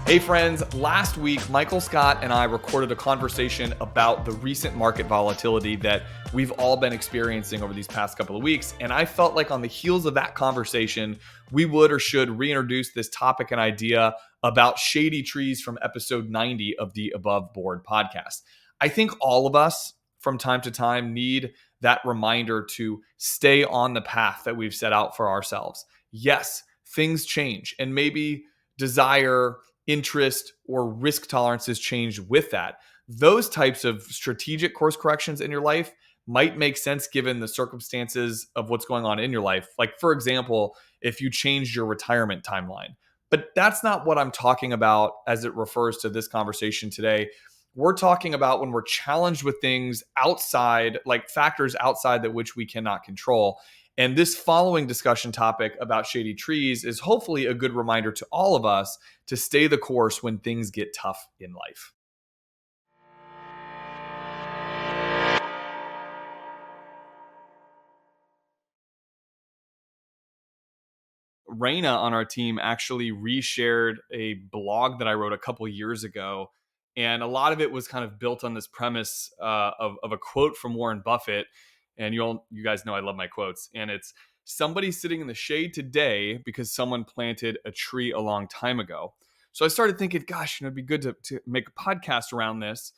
Hey friends, last week, Michael Scott and I recorded a conversation about the recent market volatility that we've all been experiencing over these past couple of weeks. And I felt like on the heels of that conversation, we would or should reintroduce this topic and idea about Shady Trees from episode 90 of the Above Board podcast. I think all of us from time to time need that reminder to stay on the path that we've set out for ourselves. Yes, things change, and maybe desire, interest, or risk tolerances change with that. Those types of strategic course corrections in your life might make sense given the circumstances of what's going on in your life. Like, for example, if you changed your retirement timeline. But that's not what I'm talking about as it refers to this conversation today. We're talking about when we're challenged with things outside, like factors outside that which we cannot control. And this following discussion topic about Shady Trees is hopefully a good reminder to all of us to stay the course when things get tough in life. Raina on our team actually reshared a blog that I wrote a couple years ago. And a lot of it was kind of built on this premise of a quote from Warren Buffett. And you guys know I love my quotes. And it's somebody sitting in the shade today because someone planted a tree a long time ago. So I started thinking, gosh, it'd be good to make a podcast around this,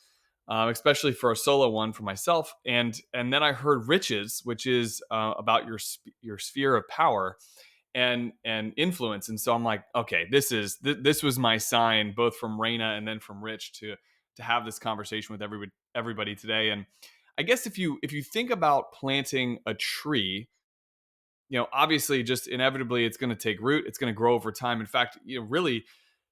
especially for a solo one for myself. And then I heard Riches, which is about your sphere of power and influence. And so I'm like, okay, this was my sign, both from Raina and then from Rich, to have this conversation with everybody today. And I guess if you think about planting a tree, obviously just inevitably it's going to take root, it's going to grow over time. In fact, really,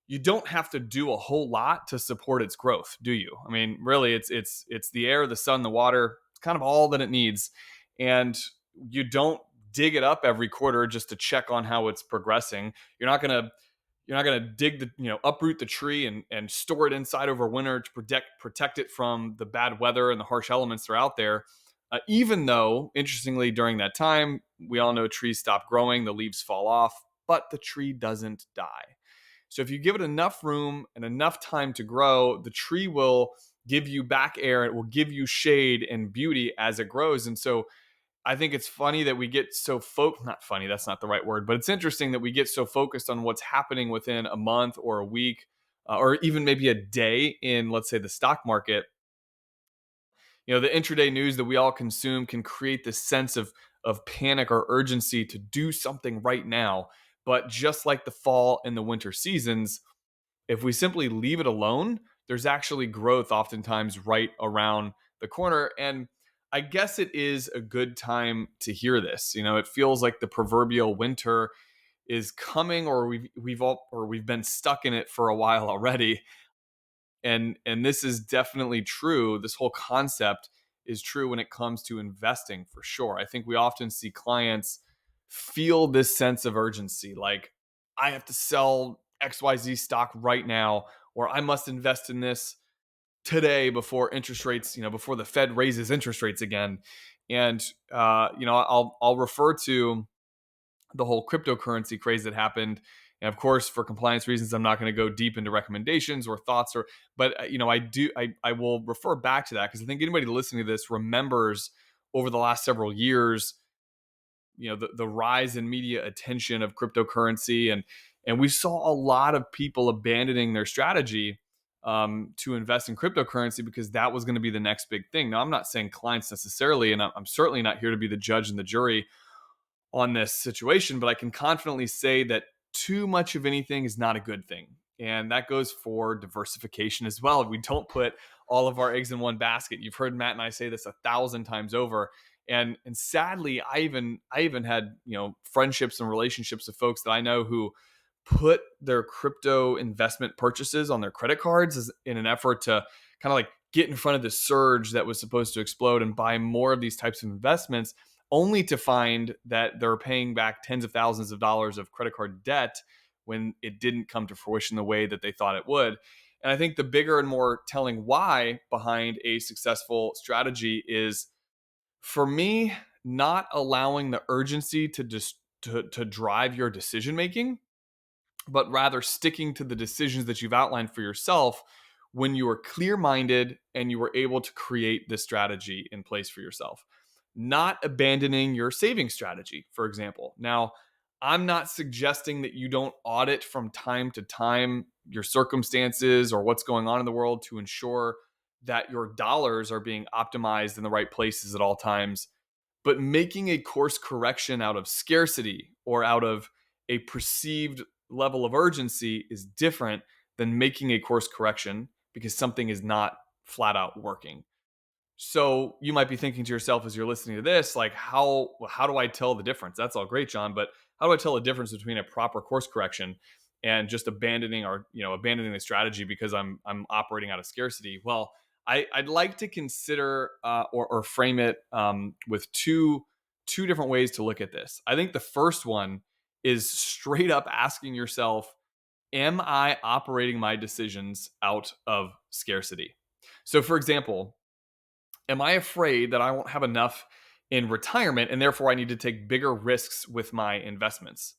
you don't have to do a whole lot to support its growth, do you? I mean, really, it's the air, the sun, the water. It's kind of all that it needs, and you don't dig it up every quarter just to check on how it's progressing. You're not gonna dig the uproot the tree and store it inside over winter to protect it from the bad weather and the harsh elements that are out there. Even though, interestingly, during that time, we all know trees stop growing, the leaves fall off, but the tree doesn't die. So if you give it enough room and enough time to grow, the tree will give you back air. It will give you shade and beauty as it grows. And so I think it's funny that we get so not funny, that's not the right word, but it's interesting that we get so focused on what's happening within a month or a week, or even maybe a day in, let's say, the stock market. The intraday news that we all consume can create this sense of panic or urgency to do something right now. But just like the fall and the winter seasons, if we simply leave it alone, there's actually growth oftentimes right around the corner. And I guess it is a good time to hear this. It feels like the proverbial winter is coming, or we've been stuck in it for a while already. And this is definitely true. This whole concept is true when it comes to investing, for sure. I think we often see clients feel this sense of urgency, like, I have to sell XYZ stock right now, or I must invest in this today before interest rates, before the Fed raises interest rates again. And I'll refer to the whole cryptocurrency craze that happened. And of course, for compliance reasons, I'm not going to go deep into recommendations or thoughts, but I will refer back to that because I think anybody listening to this remembers over the last several years, the rise in media attention of cryptocurrency, and we saw a lot of people abandoning their strategy to invest in cryptocurrency because that was going to be the next big thing. Now, I'm not saying clients necessarily, and I'm certainly not here to be the judge and the jury on this situation, but I can confidently say that too much of anything is not a good thing. And that goes for diversification as well. We don't put all of our eggs in one basket. You've heard Matt and I say this 1,000 times over. And sadly, I even had, friendships and relationships with folks that I know who put their crypto investment purchases on their credit cards in an effort to kind of like get in front of the surge that was supposed to explode and buy more of these types of investments, only to find that they're paying back tens of thousands of dollars of credit card debt when it didn't come to fruition the way that they thought it would. And I think the bigger and more telling why behind a successful strategy is, for me, not allowing the urgency to just to drive your decision making. but rather sticking to the decisions that you've outlined for yourself when you are clear minded and you were able to create this strategy in place for yourself. Not abandoning your saving strategy, for example. Now, I'm not suggesting that you don't audit from time to time your circumstances or what's going on in the world to ensure that your dollars are being optimized in the right places at all times. But making a course correction out of scarcity or out of a perceived level of urgency is different than making a course correction because something is not flat out working. So you might be thinking to yourself as you're listening to this, like, how do I tell the difference? That's all great, John, but how do I tell the difference between a proper course correction and just abandoning the strategy because I'm operating out of scarcity? Well, I'd like to consider or frame it with two different ways to look at this. I think the first one is straight up asking yourself, am I operating my decisions out of scarcity? So, for example, am I afraid that I won't have enough in retirement and therefore I need to take bigger risks with my investments?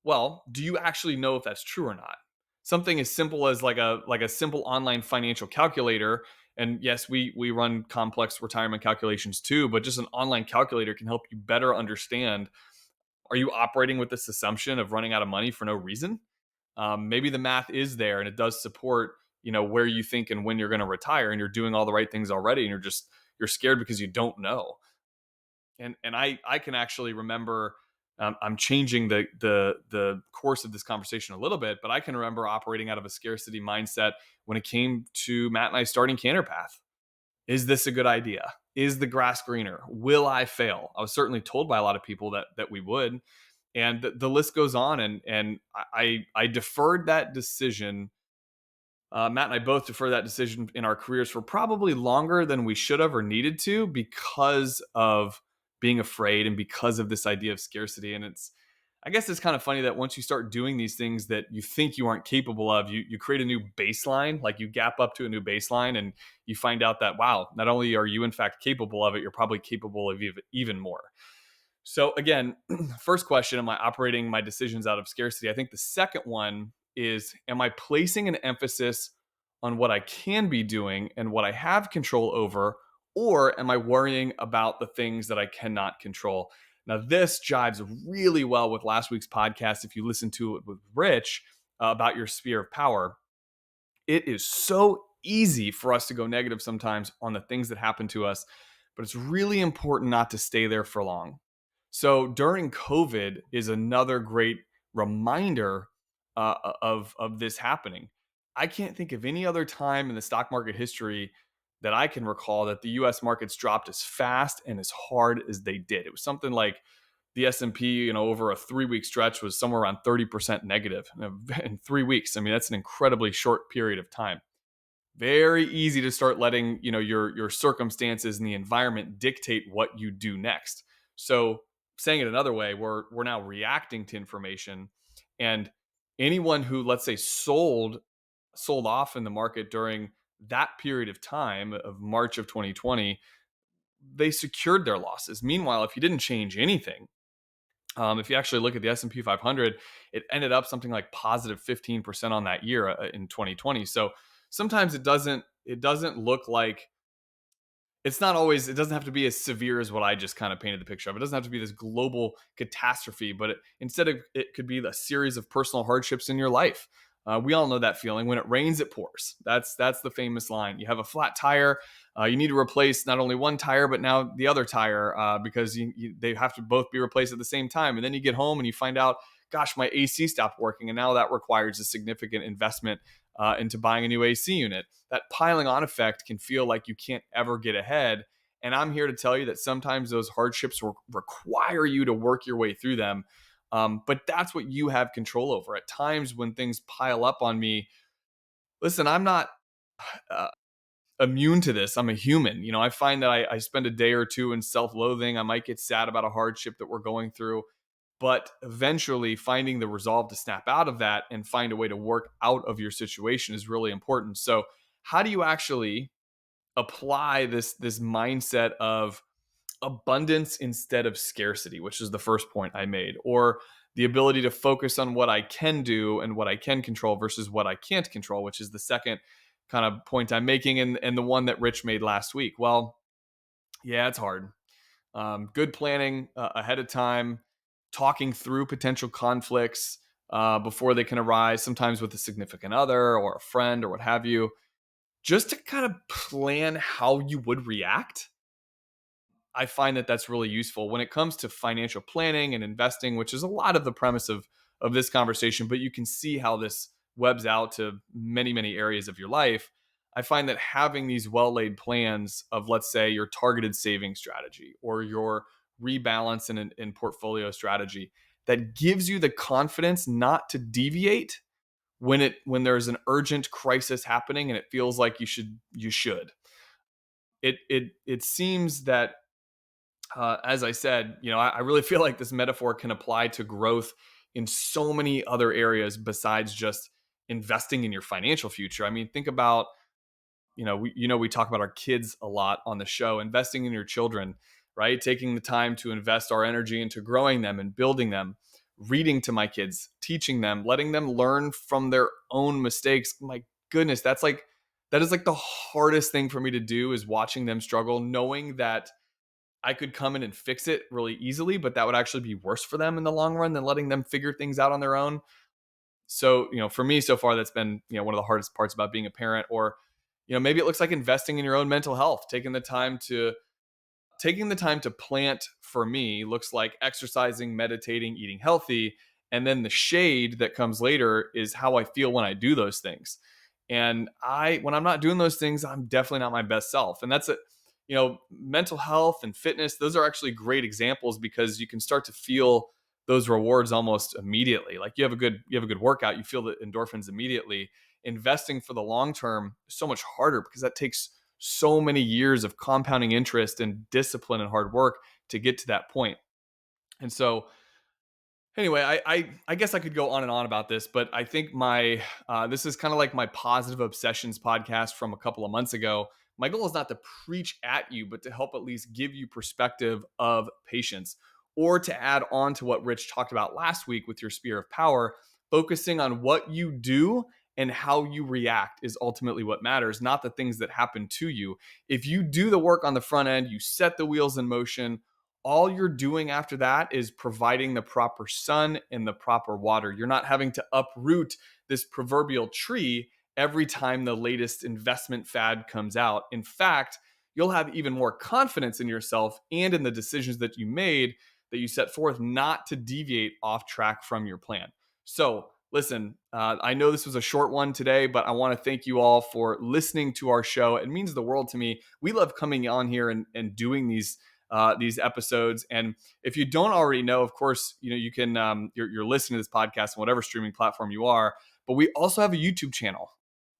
Well, do you actually know if that's true or not? Something as simple as like a simple online financial calculator, and yes, we run complex retirement calculations too, but just an online calculator can help you better understand, are you operating with this assumption of running out of money for no reason? Maybe the math is there and it does support where you think and when you're going to retire, and you're doing all the right things already, and you're scared because you don't know. And I can actually remember, I'm changing the course of this conversation a little bit, but I can remember operating out of a scarcity mindset when it came to Matt and I starting Canterpath. Is this a good idea? Is the grass greener? Will I fail? I was certainly told by a lot of people that we would, and the list goes on. And I deferred that decision. Matt and I both deferred that decision in our careers for probably longer than we should have or needed to, because of being afraid and because of this idea of scarcity. And I guess it's kind of funny that once you start doing these things that you think you aren't capable of, you create a new baseline, like you gap up to a new baseline, and you find out that, wow, not only are you in fact capable of it, you're probably capable of even more. So again, first question, am I operating my decisions out of scarcity? I think the second one is, am I placing an emphasis on what I can be doing and what I have control over, or am I worrying about the things that I cannot control? Now, this jives really well with last week's podcast. If you listen to it with Rich about your sphere of power, it is so easy for us to go negative sometimes on the things that happen to us, but it's really important not to stay there for long. So during COVID is another great reminder of this happening. I can't think of any other time in the stock market history that I can recall that the U.S. markets dropped as fast and as hard as they did. It was something like the S&P, over a 3-week stretch, was somewhere around 30% negative in 3 weeks. I mean, that's an incredibly short period of time. Very easy to start letting your circumstances and the environment dictate what you do next. So, saying it another way, we're now reacting to information, and anyone who, let's say, sold off in the market during that period of time of March of 2020, they secured their losses. Meanwhile, if you didn't change anything, if you actually look at the S&P 500, it ended up something like positive 15% on that year in 2020. So sometimes it doesn't look like, it doesn't have to be as severe as what I just kind of painted the picture of. It doesn't have to be this global catastrophe, but instead it could be a series of personal hardships in your life. We all know that feeling. When it rains, it pours. That's the famous line. You have a flat tire. You need to replace not only one tire, but now the other tire, because they have to both be replaced at the same time. And then you get home and you find out, gosh, my AC stopped working. And now that requires a significant investment into buying a new AC unit. That piling on effect can feel like you can't ever get ahead. And I'm here to tell you that sometimes those hardships will require you to work your way through them. But that's what you have control over. At times when things pile up on me, listen, I'm not uh, immune to this. I'm a human. I find that I spend a day or two in self-loathing. I might get sad about a hardship that we're going through, but eventually finding the resolve to snap out of that and find a way to work out of your situation is really important. So how do you actually apply this mindset of, abundance instead of scarcity, which is the first point I made, or the ability to focus on what I can do and what I can control versus what I can't control, which is the second kind of point I'm making, and the one that Rich made last week. Well, yeah, it's hard. Good planning ahead of time, talking through potential conflicts before they can arise, sometimes with a significant other or a friend or what have you, just to kind of plan how you would react. I find that that's really useful when it comes to financial planning and investing, which is a lot of the premise of this conversation. But you can see how this webs out to many, many areas of your life. I find that having these well laid plans of, let's say, your targeted saving strategy or your rebalance and portfolio strategy, that gives you the confidence not to deviate when there's an urgent crisis happening and it feels like you should. It seems that, as I said, I really feel like this metaphor can apply to growth in so many other areas besides just investing in your financial future. I mean, think about, we talk about our kids a lot on the show, investing in your children, right? Taking the time to invest our energy into growing them and building them, reading to my kids, teaching them, letting them learn from their own mistakes. My goodness, that is like the hardest thing for me to do, is watching them struggle, knowing that I could come in and fix it really easily, but that would actually be worse for them in the long run than letting them figure things out on their own. So, for me so far, that's been, one of the hardest parts about being a parent. Or, maybe it looks like investing in your own mental health, taking the time to plant. For me, looks like exercising, meditating, eating healthy, and then the shade that comes later is how I feel when I do those things. And when I'm not doing those things, I'm definitely not my best self. And that's it. Mental health and fitness, those are actually great examples because you can start to feel those rewards almost immediately. Like you have a good workout, you feel the endorphins immediately. Investing for the long term is so much harder because that takes so many years of compounding interest and discipline and hard work to get to that point. And so, anyway, I guess I could go on and on about this, but I think my this is kind of like my positive obsessions podcast from a couple of months ago. My goal is not to preach at you, but to help at least give you perspective of patience, or to add on to what Rich talked about last week with your sphere of power. Focusing on what you do and how you react is ultimately what matters, not the things that happen to you. If you do the work on the front end, you set the wheels in motion, all you're doing after that is providing the proper sun and the proper water. You're not having to uproot this proverbial tree every time the latest investment fad comes out. In fact, you'll have even more confidence in yourself and in the decisions that you made, that you set forth, not to deviate off track from your plan. So, listen, I know this was a short one today, but I want to thank you all for listening to our show. It means the world to me. We love coming on here and doing these episodes. And if you don't already know, of course, you can you're listening to this podcast on whatever streaming platform you are. But we also have a YouTube channel,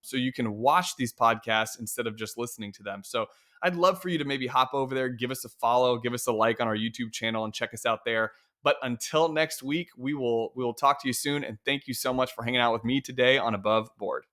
so you can watch these podcasts instead of just listening to them. So I'd love for you to maybe hop over there, give us a follow, give us a like on our YouTube channel, and check us out there. But until next week, we will talk to you soon. And thank you so much for hanging out with me today on Above Board.